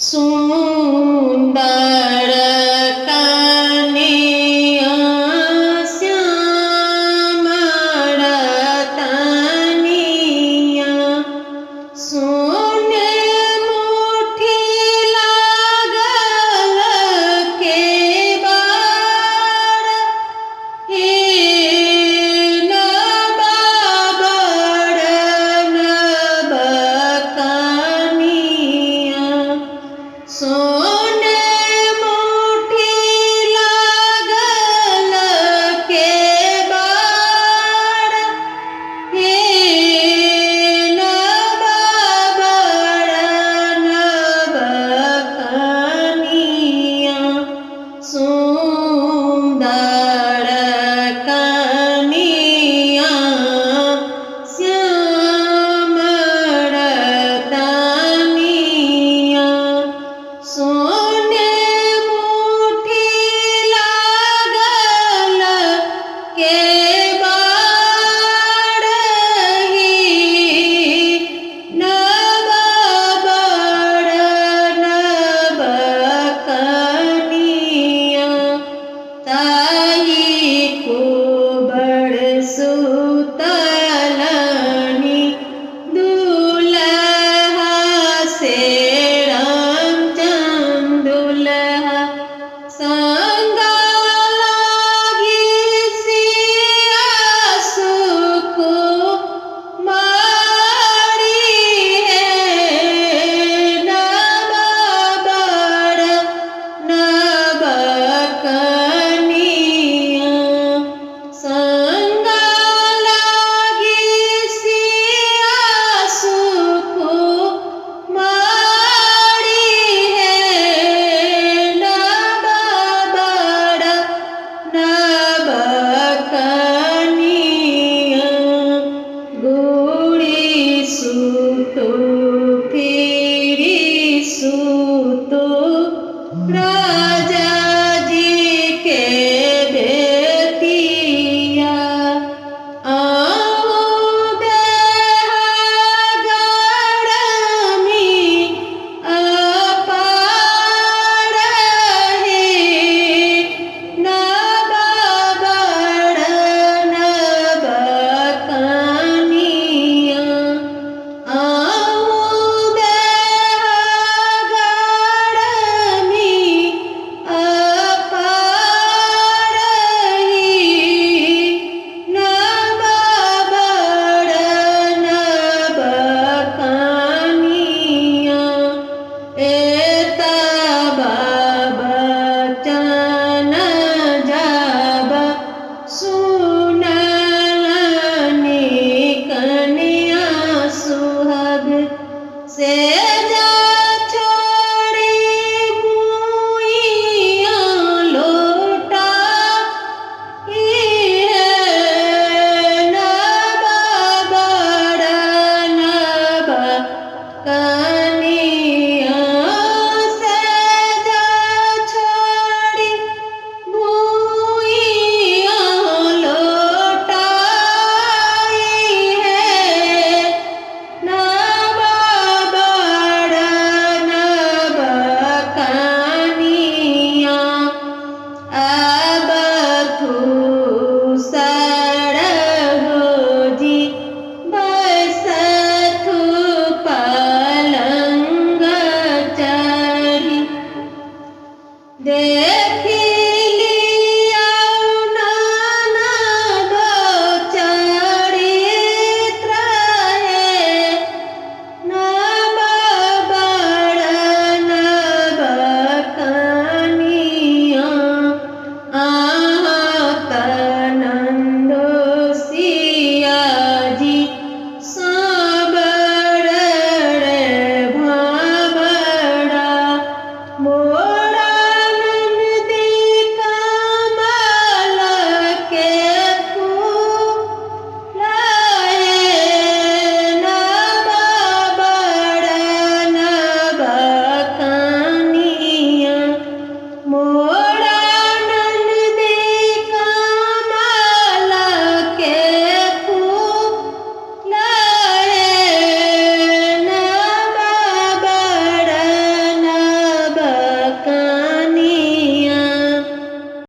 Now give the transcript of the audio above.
सुंदर कन्या श्यामल तनिया सोने मुट्ठी लागल केबाड़ हे नबाबड़ नबकनिया सोने मुट्ठी लागल केबाड़ हे नबाबड़ नबकनिया सुंदर कनिया श्यामल तनिया सोने मुट्ठी लागल केबाड़ ही नबाबड़ नबकनिया ताई कुबड़ सुतलनी दुल्हा से रामचंद्र दुल्हा संगा लागी सिया सुकुमारी है नबाबड़ नबकनिया संगा लागी सिया सुकुमारी है नबाबड़ नबकनिया गुड़ी सुतो फिरी सुतो राजा जी के बेटिया आओ देहगढ़मी अपार हे नबाबड़ नबकनिया आओ देहगढ़मी अपार हे नबाबड़ नबकनिया एता बचन जब सुनलनि कन्या सुहग से